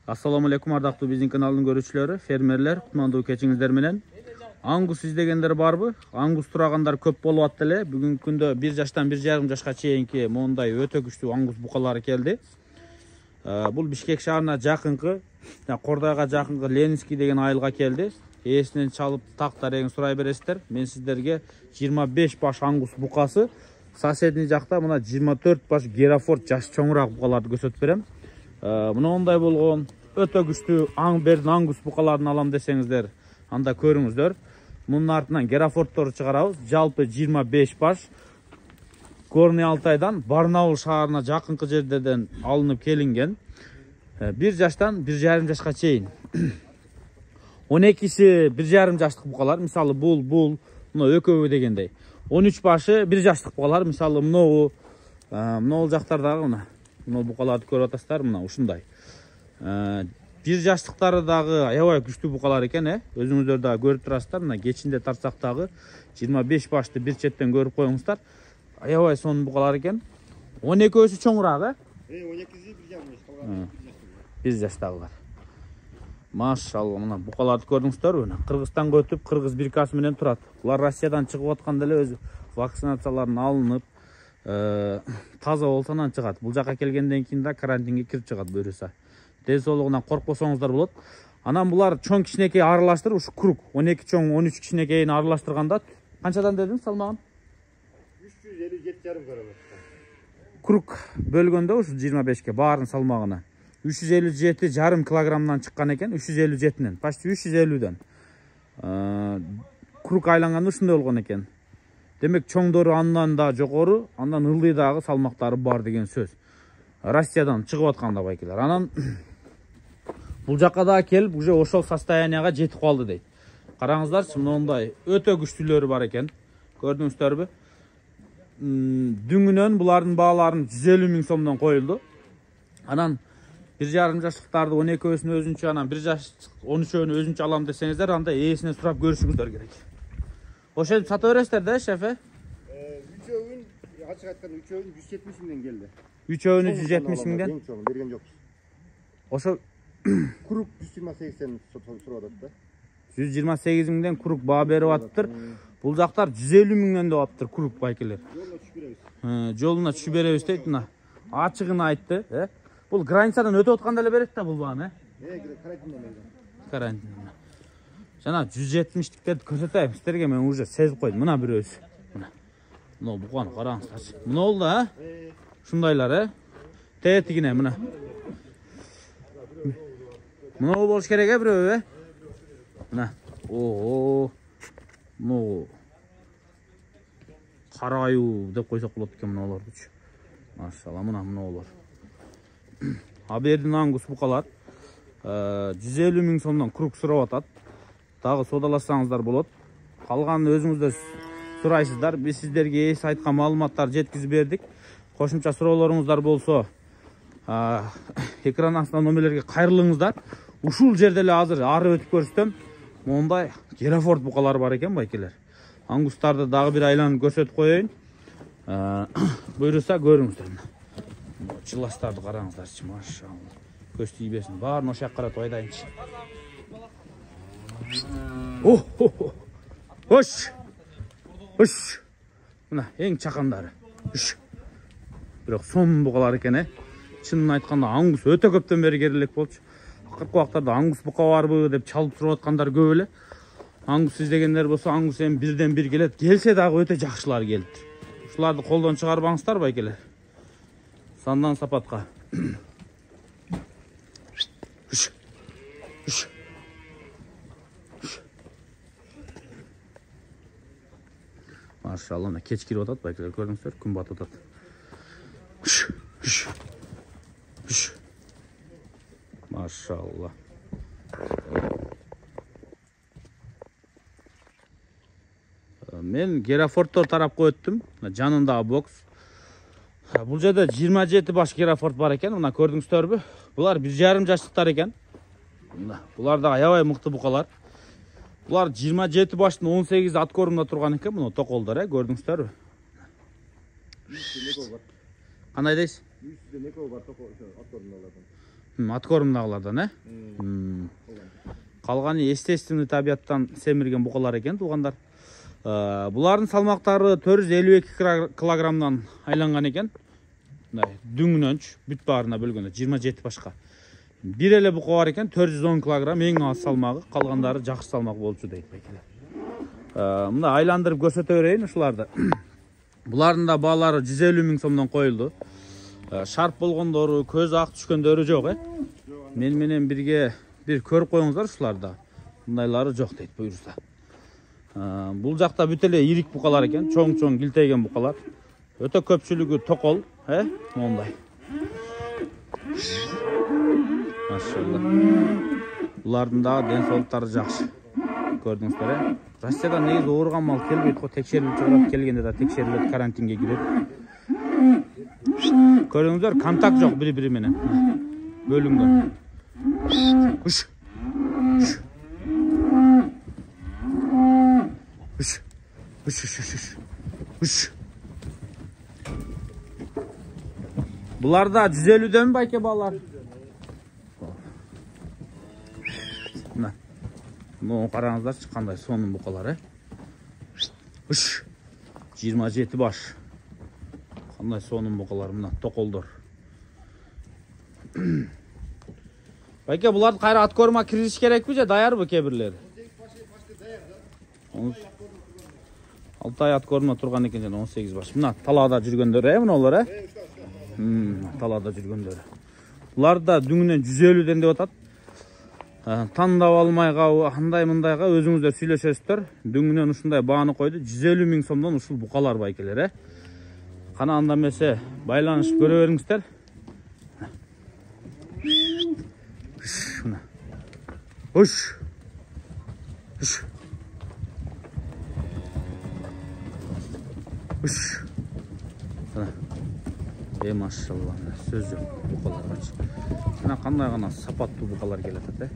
Assalamu alaikum ardактуу биздин каналдын көрүүчүлөрү, фермерлер, кутмандуу кечиңиздер менен. Аңгус издегендер барбы? Аңгус турагандар көп болуп атты эле. Бүгүнкү күндө 1 жаштан 1,5 жашка чейинки моундай өтө күчтүү аңгус букалары келди. Бул Бишкек шаарына жакынкы, Кордойго жакынкы Ленинский деген айылга келди. Ээсинен чалып тактар деген сурай бересиздер. Мен сиздерге 25 баш аңгус букасы, соседний жакта мына 24 баш Герафорд жаш чоңураак букаларды көрсөтүп берем. Мындай болгон өтө күчтүү бердин аңгус букаларын алам десеңиздер, анда көрүңүздөр. Мунун артынан Герафордторду чыгарабыз. Жалпы 25 баш Горный Алтайдан Барнаул шаарына жакынкы жерлерден алынып келинген. 1 жаштан 1,5 жашка чейин. 12си 1,5 жаштык букалар, мисалы бул, мына экөө дегендей. 13 башы 1 жаштык букалар, мисалы мынау жактардагы мына букаларды көрүп атасыздар, мына ушундай. 1 жаштыктары дагы аябай күчтүү букалар экен, өзүңүздөр дагы көрүп турасыздар. Мына кечинде тартсак дагы 25 башты бир четтен көрүп коюңуздар. Аябай сонун букалар экен. 12өсү чоңураак, 12си 1,5 1 жаштагылар. Машалла, мына букаларды көрдүңүздөрбү? Кыргызстанга өтүп, кыргыз биркасы менен турат. Булар Россиядан чыгып атканда эле өзү вакцинацияларын алынып, таза болсо анан чыгат. Бул жака келгенден кийин да карантинге кирип чыгат буюрса. Ден соолугунан коркпосоңуздар болот. Анан булар чоң кичинекей аралаштырып, ушу круг 12 чоң 13 кичинекейин аралаштырганда канчадан дедиң салмагын? 357,5 грамм. Круг бөлгөндө ушу 25ке баарын салмагына 357,5 килограммдан чыккан экен, 357-нен, почти 350ден. Круг айланганда ушундай болгон экен. Демек чоңдору андан да жогору, андан ылдый дагы салмактары бар деген сөз. Россиядан чыгып атканда байкелер. Анан бул жакка да келип, уже ошол состоянияга жетип калды дейт. Караңыздарчы, мындай өтө күчтүүлөрү бар экен. Көрдүңүздөрбү? Дүңүнөн булардын бааларын 150 миң сомдон коюлду. Анан 1,5 жаштыктарды 12өсүн өзүнчө, анан 1 жаштык 13өөнү өзүнчө алам десеңиздер, анда ээсинен сурап көрүшүңүздөр керек. Ошентип сата бересиздер да, шеф? Үчөөүн, ачык айтканда үчөөүн 170 миңден келди. Үчөөүнү 170 миңден? Эң чоң берген жокпуз. Ошо Круг 128ден сурап атат да. 128 миңден круг баа берип атыптыр. Бул жактар 150 миңден деп атыптыр круг байкелер. Жолуна түшүп беребиз. Жолуна түшүп беребиз дейт, мына. Ачыгын айтты, Бул границадан өтүп атканда эле берет да бул бааны, Карантинден эле. Карантинден. Жана 170-тиктерди көрсөтөйм сиздерге, мен уже сезип койдум. Мына бирөөсү. Мына буканы караңыздарчы. Мына болду, Ушундайлар, Тетигине мына. Мына болуш керек, бирөө, Мына. Мына карайуу деп койсок болот экен мыналардычы. Машалла, мына болор. Абердин аңгус букалар 150 миң сомдон круг сурап атат. Дагы содалашсаңыздар болот. Калганын өзүңүздөр сурайсыздар. Биз сиздерге ээси айткан маалыматтарды жеткизип бердик. Кошумча суроолоруңуздар болсо, экран астынан номерлерге кайрылыңыздар. Ушул жерде эле азыр ары өтүп көрсөтөм. Мондай Герафорд букалары бар экен байкелер. Аңгустарды дагы бир айланып көрсөтүп коеюн. Буйруса көрүңүздөр. Чыластарды караңыздарчы, машалла. Көз тийбесин. Баарын ошак каратып айдайынчы. Ош. Мына эң чакандары. Бирок сонун букалар экен, Чынын айтканда аңгус өтө көптөн бери керелек болчу. Акыркы убактарда аңгус бука барбы деп чалып туруп аткандар көп эле. Аңгус издегендер болсо, аңгус эми бирден бир келет. Келсе дагы өтө жакшылар келиптир. Ушуларды колдон чыгарбаңыздар байкелер. Сандан сапатка. Машалла, мына кеч кирип атат байкелер, көрдүңүздөр, күн батып атат. Машалла. Мен Герафордтор тарапка өттүм. Жанында бокс. Бул жерде 27 баш Герафорд бар экен. Мына көрдүңүздөрбү? Булар 1,5 жаштыктар экен. Булар да аябай мыкты букалар. Булар 27 баштын 18 ат корумда турган экен. Мына токолдор, көрдүңүздөрбү? Кандай дейсиз? 100 бар ат корумда. Аткорумдагылардан, Калганы естественный табиаттан семирген букалар экен, туугандар. Булардын салмактары 452 килограммдан айланган экен. Дүңүнөнчү бүт баарына бөлгөндө 27 башка. Бир эле бука бар экен, 410 килограмм эң аз салмагы, калгандары жакшы салмак болчу дейт байкелер. Мына айландырып көрсөтө берейин ушуларды. Булардын да баалары 150 000 сомдон коюлду. Шарп болгондору, көз ак түшкөндөрү жок, Мен менен бирге bir көрүп коюңуздар ушуларда. Мындайлары жок дейт буюрса. Бул жакта бүт эле ирик букалар экен, чоң-чоң килтейген букалар. Өтө көпчүлүгү токол, мондай. Машалла. Булардын да ден соолуктары жакшы. Көрдүңүздөр, Россиядан негизи ооруган мал келбейт го, текшерилип чыгып келгенде да текшерилет, карантинге кирет. Көрдүңүздөр, контакт жок бири-бири менен. Бөлүнгөн. Уш. Уш. Уш. Буларда 150дөн байке балар. Мына. Муну караңыздарчы, кандай сонун букалар, Уш. 27 баш. Кандай сонун букалар, мына токолдор. Байке, буларды кайра аткорма киргизиш керекпи же даярбы кебирлери? 6 ай аткорма турган экен, 18 баш. Мына талаада жүргөндөр, мыналар, талаада жүргөндөр. Булар да дүңүнөн 150ден деп атат. Тандап алмайга, андай-мындайга өзүңүздөр сүйлөшөсүздөр. Дүңүнөн ушундай бааны койду, 150 000 сомдон ушул букалар байкелер, Кана анда эмесе байланышып көрө бериңиздер. Уш. Уш. Уш. Машалла, сөз жок букаларга. Мына кандай гана сапаттуу букалар келатат,